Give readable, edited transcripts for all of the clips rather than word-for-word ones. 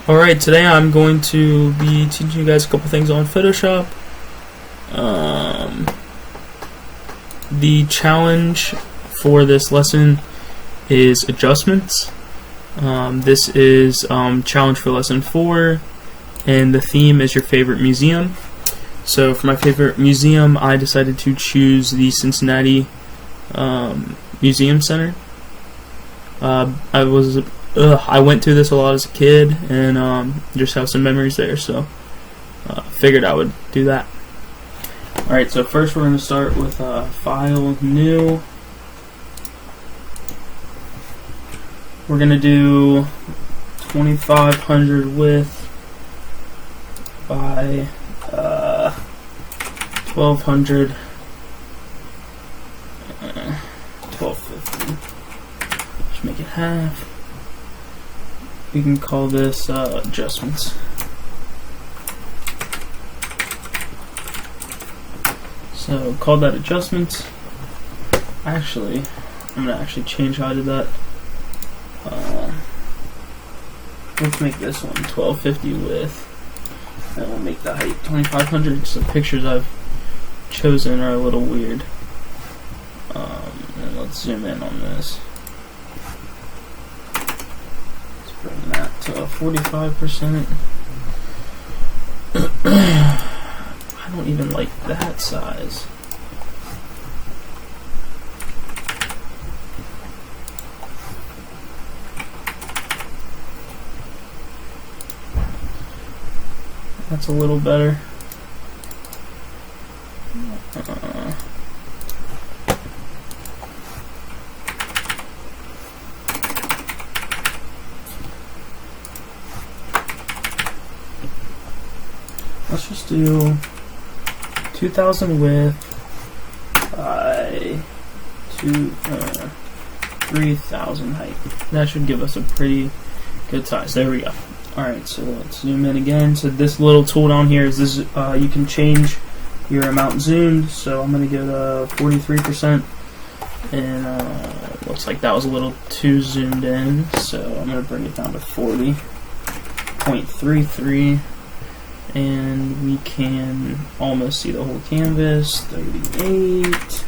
Alright, today I'm going to be teaching you guys a couple things on Photoshop. The challenge for this lesson is adjustments. This is challenge for lesson 4, and the theme is your favorite museum. So for my favorite museum, I decided to choose the Cincinnati Museum Center. I went through this a lot as a kid, and just have some memories there, so figured I would do that. Alright, so first we're going to start with File, New. We're going to do 2500 width by 1200, 1250. Just make it half. We can call this adjustments. So call that adjustments. Actually, I'm gonna change how I did that. Let's make this one 1250 width, and we'll make the height 2500 because the pictures I've chosen are a little weird. And let's zoom in on this. Bring that to 45%. I don't even like that size. That's a little better. Let's just do 2000 width by 3000 height. That should give us a pretty good size. There we go. Alright, so let's zoom in again. So this little tool down here is this. You can change your amount zoomed. So I'm going to go to 43%, and looks like that was a little too zoomed in. So I'm going to bring it down to 40.33. And we can almost see the whole canvas. 38.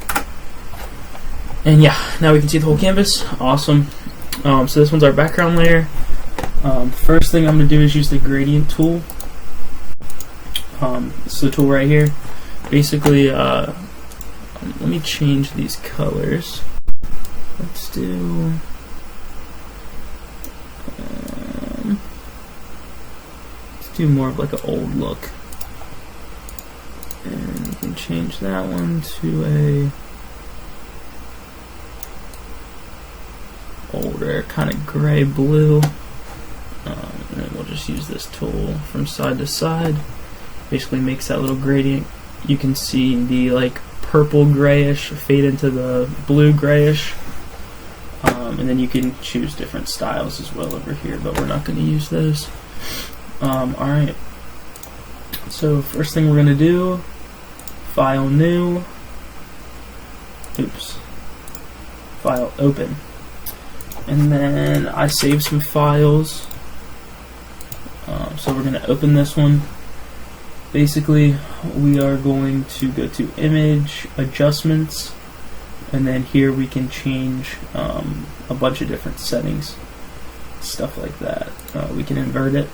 And yeah, now we can see the whole canvas. Awesome. So this one's our background layer. First thing I'm going to do is use the gradient tool. This is the tool right here. Basically, let me change these colors. Let's do... do more of like an old look, and you can change that one to a older kind of gray blue, and then we'll just use this tool from side to side. Basically makes that little gradient. You can see the like purple grayish fade into the blue grayish, and then you can choose different styles as well over here, but we're not going to use those. Alright, so first thing we're going to do, File, New, File, Open, and then I saved some files, so we're going to open this one. Basically, we are going to go to Image, Adjustments, and then here we can change a bunch of different settings, stuff like that. We can invert it.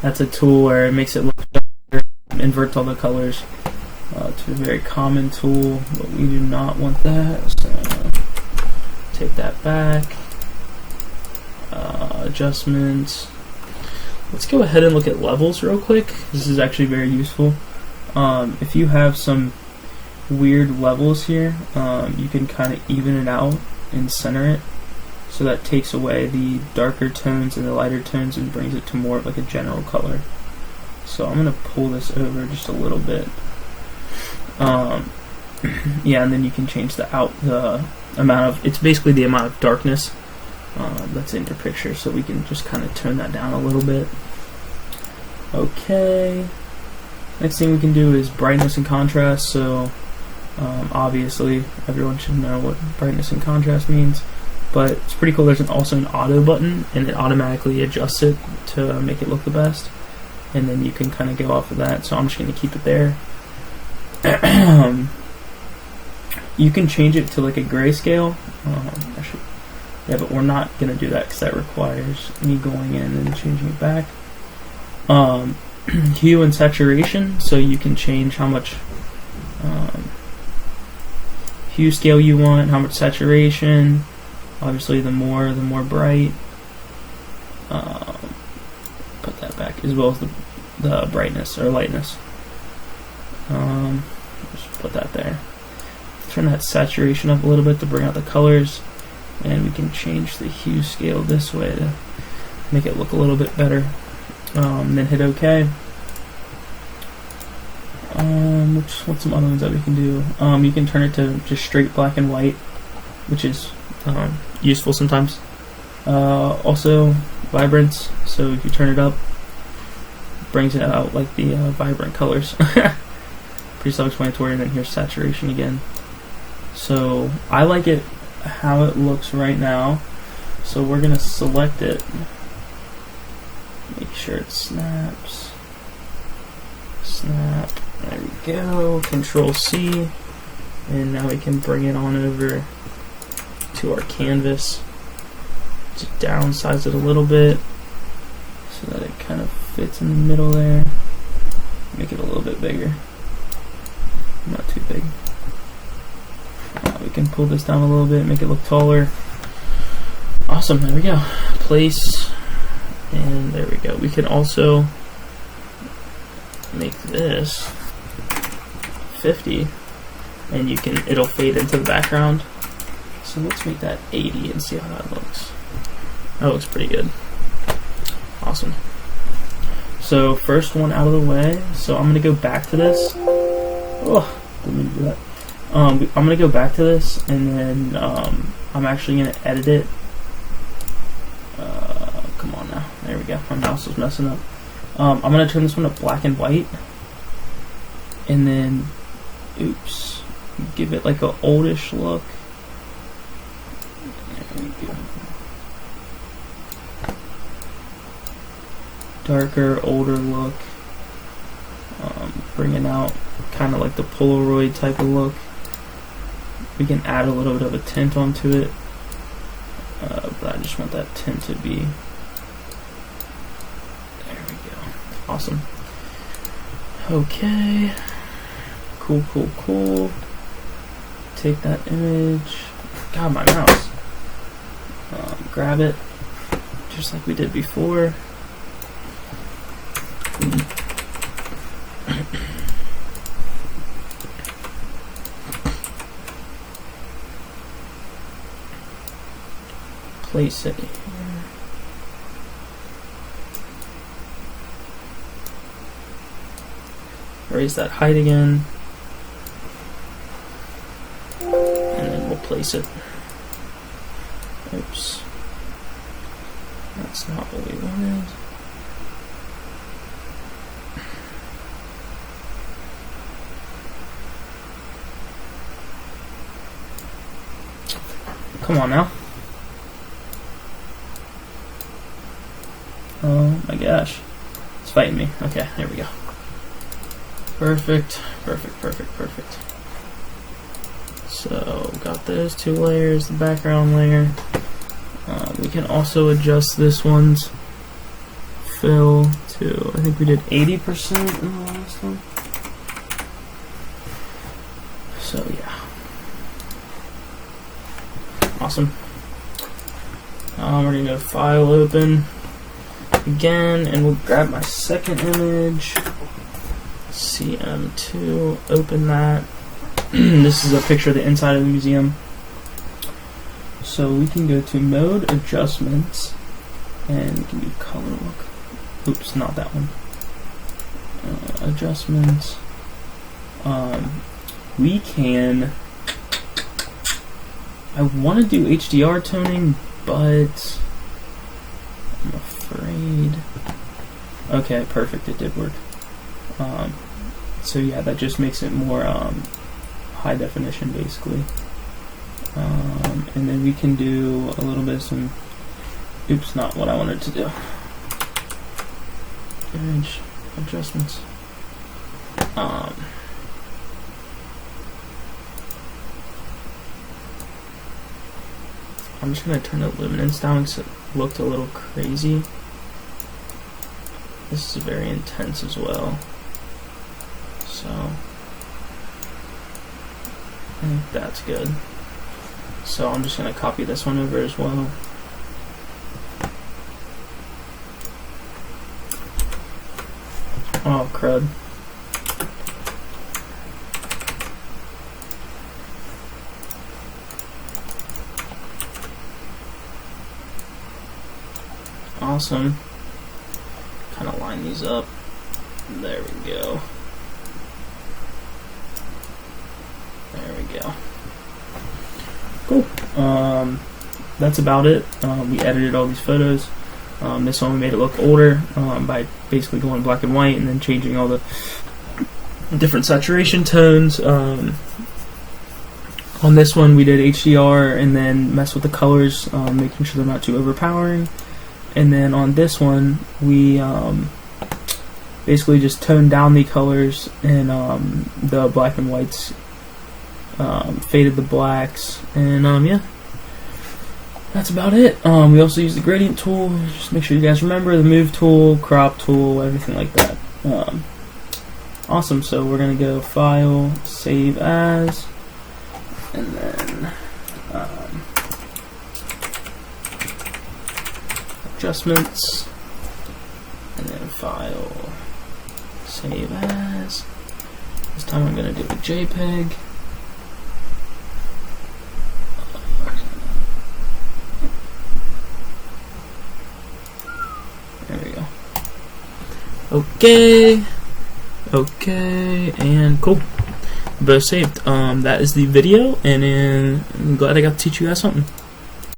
That's a tool where it makes it look better, inverts all the colors. It's a very common tool, but we do not want that, so take that back. Adjustments. Let's go ahead and look at levels real quick. This is actually very useful. If you have some weird levels here, you can kind of even it out and center it. So that takes away the darker tones and the lighter tones and brings it to more of like a general color. So I'm going to pull this over just a little bit. Yeah, and then you can change the amount of, it's basically the amount of darkness that's in your picture. So we can just kind of tone that down a little bit. Okay. Next thing we can do is brightness and contrast. So obviously everyone should know what brightness and contrast means. but it's pretty cool. There's also an auto button, and it automatically adjusts it to make it look the best, and then you can kind of go off of that. So I'm just going to keep it there. You can change it to like a grayscale. Actually, yeah, but we're not going to do that because that requires me going in and changing it back. Hue and saturation, so you can change how much hue scale you want, how much saturation. Obviously, the more bright. Put that back, as well as the brightness or lightness. Just put that there. Turn that saturation up a little bit to bring out the colors, and we can change the hue scale this way to make it look a little bit better. Then hit OK. What's some other ones that we can do? You can turn it to just straight black and white, which is useful sometimes. Also, vibrance. So if you turn it up, it brings it out like the vibrant colors. Pretty self-explanatory. And then here's saturation again. So I like it how it looks right now. So we're gonna select it. Make sure it snaps. Snap. There we go. Control C. And now we can bring it on over to our canvas. Just downsize it a little bit so that it kind of fits in the middle there. Make it a little bit bigger. Not too big. We can pull this down a little bit, make it look taller. Awesome, there we go. Place, and there we go. We can also make this 50, and it'll fade into the background. So let's make that 80 and see how that looks. That looks pretty good. Awesome. So first one out of the way. So I'm gonna go back to this. Oh, didn't mean to do that. I'm gonna go back to this, and then I'm actually gonna edit it. Come on now. There we go. My mouse is messing up. I'm gonna turn this one to black and white, and then, oops, give it like a oldish look. There we go. Darker, older look. Bringing out kind of like the Polaroid type of look. We can add a little bit of a tint onto it, but I just want that tint to be, there we go. Awesome. Okay. Cool. Take that image. God, my mouse. Grab it, just like we did before. Place it here. Raise that height again, and then we'll place it. Oops, that's not what we wanted. Come on now. Oh my gosh. It's fighting me. Okay, there we go. Perfect. So, got those two layers, the background layer. We can also adjust this one's fill to, I think we did 80% in the last one. So, yeah. Awesome. We're going to go File, Open again, and we'll grab my second image, CM2, open that. This is a picture of the inside of the museum. So we can go to Mode, Adjustments, and we can do Color Look. Oops, not that one. Adjustments. We can, I want to do HDR toning, but I'm afraid. Okay, perfect, it did work. So yeah, that just makes it more high definition basically. and then we can do a little bit of some, oops, not what I wanted to do. Image adjustments. I'm just going to turn the luminance down because it looked a little crazy. This is very intense as well. So, I think that's good. So I'm just going to copy this one over as well. Oh, crud. Awesome. Kind of line these up. There we go. There we go. Cool. That's about it. We edited all these photos. This one we made it look older by basically going black and white and then changing all the different saturation tones. On this one we did HDR and then mess with the colors, making sure they're not too overpowering. And then on this one we basically just toned down the colors and the black and whites, faded the blacks, and yeah, that's about it. We also use the gradient tool. Just make sure you guys remember the move tool, crop tool, everything like that. Awesome. So we're gonna go File, Save As, and then Adjustments, and then File, Save As. This time I'm gonna do a JPEG. There we go. Okay, and cool. Both saved. That is the video, and I'm glad I got to teach you guys something.